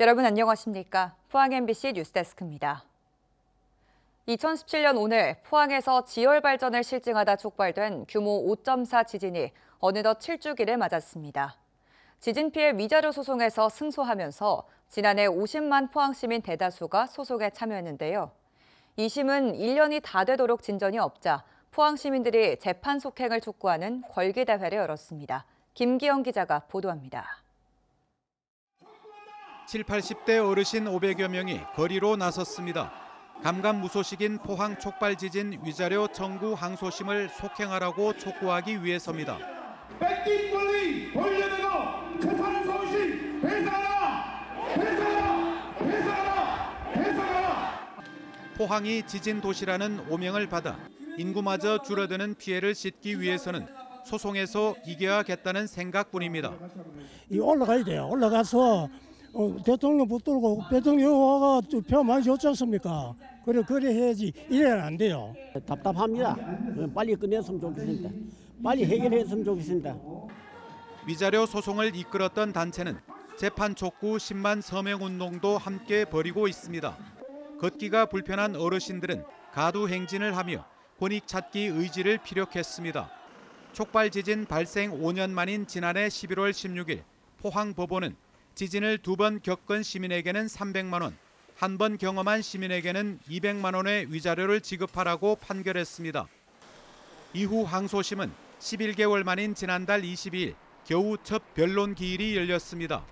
여러분 안녕하십니까? 포항 MBC 뉴스데스크입니다. 2017년 오늘 포항에서 지열 발전을 실증하다 촉발된 규모 5.4 지진이 어느덧 7주기를 맞았습니다. 지진 피해 위자료 소송에서 승소하면서 지난해 50만 포항 시민 대다수가 소송에 참여했는데요. 2심은 1년이 다 되도록 진전이 없자 포항 시민들이 재판 속행을 촉구하는 걸기대회를 열었습니다. 김기영 기자가 보도합니다. 7, 80대 어르신 500여 명이 거리로 나섰습니다. 감감무소식인 포항 촉발 지진 위자료 청구 항소심을 속행하라고 촉구하기 위해서입니다. 뺏긴 권리 돌려내고 재산 소신 배상하라! 배상하라! 배상하라! 배상하라! 포항이 지진 도시라는 오명을 받아 인구마저 줄어드는 피해를 씻기 위해서는 소송에서 이겨야겠다는 생각뿐입니다. 이 올라가야 돼요. 올라가서 대통령 붙들고 대통령 와가 표 많이 줬지 않습니까? 그래 해야지. 이래는 안 돼요. 답답합니다. 빨리 끝냈으면 좋겠습니다. 빨리 해결했으면 좋겠습니다. 위자료 소송을 이끌었던 단체는 재판 촉구 10만 서명 운동도 함께 벌이고 있습니다. 걷기가 불편한 어르신들은 가두 행진을 하며 권익 찾기 의지를 피력했습니다. 촉발 지진 발생 5년 만인 지난해 11월 16일 포항 법원은 지진을 2번 겪은 시민에게는 300만 원, 1번 경험한 시민에게는 200만 원의 위자료를 지급하라고 판결했습니다. 이후 항소심은 11개월 만인 지난달 22일 겨우 첫 변론 기일이 열렸습니다.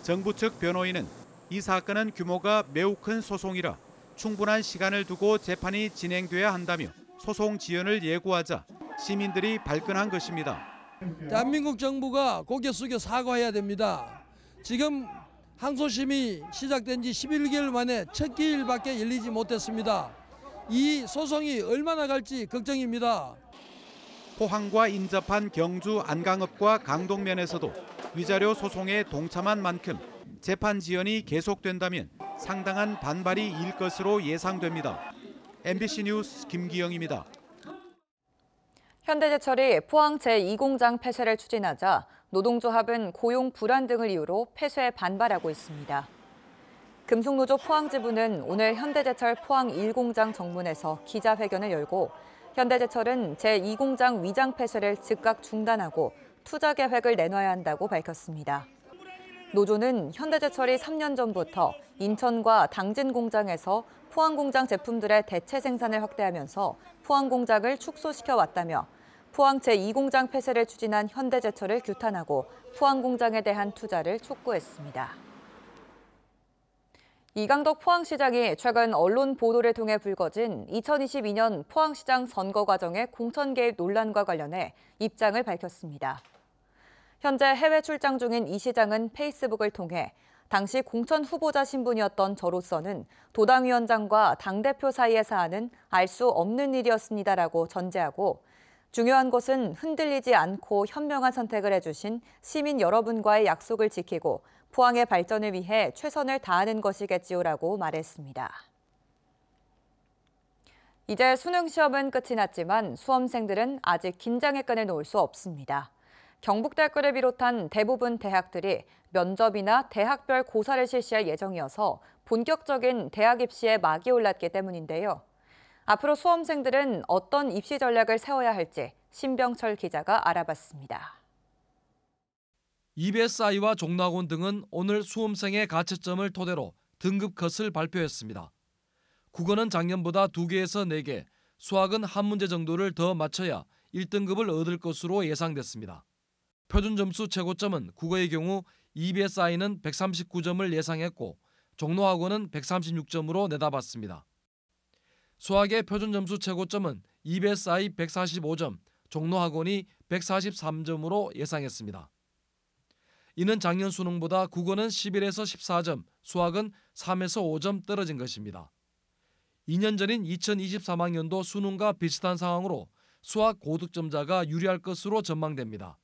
정부 측 변호인은 이 사건은 규모가 매우 큰 소송이라 충분한 시간을 두고 재판이 진행돼야 한다며 소송 지연을 예고하자 시민들이 발끈한 것입니다. 대한민국 정부가 고개 숙여 사과해야 됩니다. 지금 항소심이 시작된 지 11개월 만에 첫 기일밖에 열리지 못했습니다. 이 소송이 얼마나 갈지 걱정입니다. 포항과 인접한 경주 안강읍과 강동면에서도 위자료 소송에 동참한 만큼 재판 지연이 계속된다면 상당한 반발이 일 것으로 예상됩니다. MBC 뉴스 김기영입니다. 현대제철이 포항 제2공장 폐쇄를 추진하자 노동조합은 고용 불안 등을 이유로 폐쇄에 반발하고 있습니다. 금속노조 포항지부는 오늘 현대제철 포항 1공장 정문에서 기자회견을 열고 현대제철은 제2공장 위장 폐쇄를 즉각 중단하고 투자 계획을 내놔야 한다고 밝혔습니다. 노조는 현대제철이 3년 전부터 인천과 당진 공장에서 포항 공장 제품들의 대체 생산을 확대하면서 포항 공장을 축소시켜 왔다며 포항 제2공장 폐쇄를 추진한 현대제철을 규탄하고 포항 공장에 대한 투자를 촉구했습니다. 이강덕 포항시장이 최근 언론 보도를 통해 불거진 2022년 포항시장 선거 과정의 공천 개입 논란과 관련해 입장을 밝혔습니다. 현재 해외 출장 중인 이 시장은 페이스북을 통해 당시 공천 후보자 신분이었던 저로서는 도당위원장과 당대표 사이의 사안은 알 수 없는 일이었습니다라고 전제하고 중요한 것은 흔들리지 않고 현명한 선택을 해주신 시민 여러분과의 약속을 지키고 포항의 발전을 위해 최선을 다하는 것이겠지요라고 말했습니다. 이제 수능 시험은 끝이 났지만 수험생들은 아직 긴장의 끈을 놓을 수 없습니다. 경북대학교를 비롯한 대부분 대학들이 면접이나 대학별 고사를 실시할 예정이어서 본격적인 대학 입시에 막이 올랐기 때문인데요. 앞으로 수험생들은 어떤 입시 전략을 세워야 할지 신병철 기자가 알아봤습니다. EBSI와 종로학원 등은 오늘 수험생의 가채점을 토대로 등급 컷을 발표했습니다. 국어는 작년보다 2개에서 4개, 수학은 한 문제 정도를 더 맞춰야 1등급을 얻을 것으로 예상됐습니다. 표준 점수 최고점은 국어의 경우 EBSI는 139점을 예상했고 종로학원은 136점으로 내다봤습니다. 수학의 표준 점수 최고점은 EBSI 145점, 종로학원이 143점으로 예상했습니다. 이는 작년 수능보다 국어는 11에서 14점, 수학은 3에서 5점 떨어진 것입니다. 2년 전인 2023학년도 수능과 비슷한 상황으로 수학 고득점자가 유리할 것으로 전망됩니다.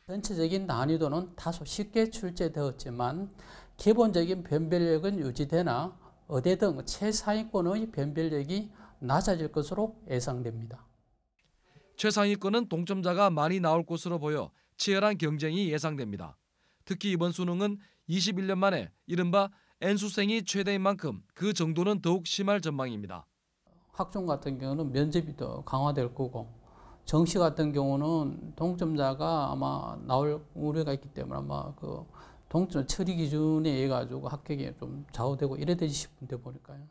전체적인 난이도는 다소 쉽게 출제되었지만 기본적인 변별력은 유지되나 의대 등 최상위권의 변별력이 낮아질 것으로 예상됩니다. 최상위권은 동점자가 많이 나올 것으로 보여 치열한 경쟁이 예상됩니다. 특히 이번 수능은 21년 만에 이른바 N수생이 최대인 만큼 그 정도는 더욱 심할 전망입니다. 학종 같은 경우는 면접이 더 강화될 거고 정시 같은 경우는 동점자가 아마 나올 우려가 있기 때문에 아마 그 동점 처리 기준에 의해 가지고 합격이 좀 좌우되고 이래 되지 싶은데 보니까요.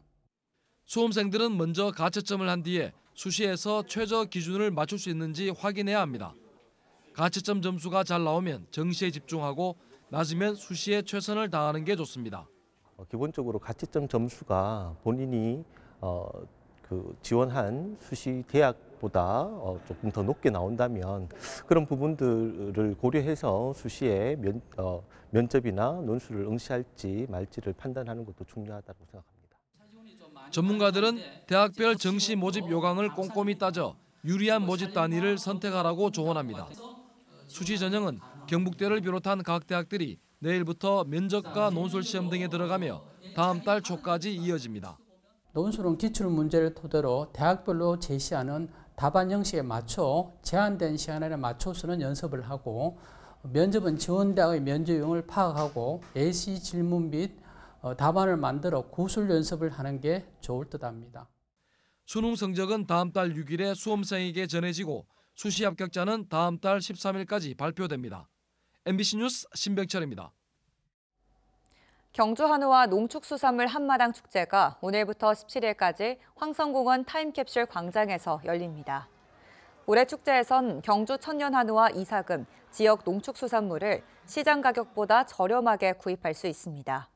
수험생들은 먼저 가채점을 한 뒤에 수시에서 최저 기준을 맞출 수 있는지 확인해야 합니다. 가채점 점수가 잘 나오면 정시에 집중하고 낮으면 수시에 최선을 다하는 게 좋습니다. 기본적으로 가채점 점수가 본인이 지원한 수시 대학보다 조금 더 높게 나온다면 그런 부분들을 고려해서 수시에 면접이나 논술을 응시할지 말지를 판단하는 것도 중요하다고 생각합니다. 전문가들은 대학별 정시 모집 요강을 꼼꼼히 따져 유리한 모집 단위를 선택하라고 조언합니다. 수시 전형은 경북대를 비롯한 각 대학들이 내일부터 면접과 논술 시험 등에 들어가며 다음 달 초까지 이어집니다. 논술은 기출문제를 토대로 대학별로 제시하는 답안 형식에 맞춰 제한된 시간 안에 맞춰서는 연습을 하고 면접은 지원대학의 면접 유형을 파악하고 예시 질문 및 답안을 만들어 구술 연습을 하는 게 좋을 듯합니다. 수능 성적은 다음 달 6일에 수험생에게 전해지고 수시 합격자는 다음 달 13일까지 발표됩니다. MBC 뉴스 신병철입니다. 경주 한우와 농축수산물 한마당 축제가 오늘부터 17일까지 황성공원 타임캡슐 광장에서 열립니다. 올해 축제에선 경주 천년 한우와 이삭음, 지역 농축수산물을 시장 가격보다 저렴하게 구입할 수 있습니다.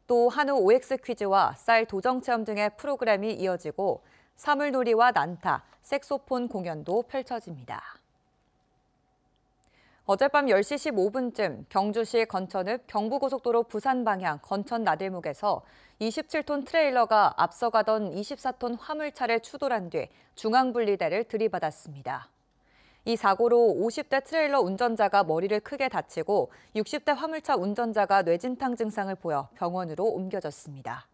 또 한우 OX 퀴즈와 쌀 도정 체험 등의 프로그램이 이어지고 사물놀이와 난타, 색소폰 공연도 펼쳐집니다. 어젯밤 10시 15분쯤 경주시 건천읍 경부고속도로 부산 방향 건천 나들목에서 27톤 트레일러가 앞서가던 24톤 화물차를 추돌한 뒤 중앙분리대를 들이받았습니다. 이 사고로 50대 트레일러 운전자가 머리를 크게 다치고 60대 화물차 운전자가 뇌진탕 증상을 보여 병원으로 옮겨졌습니다.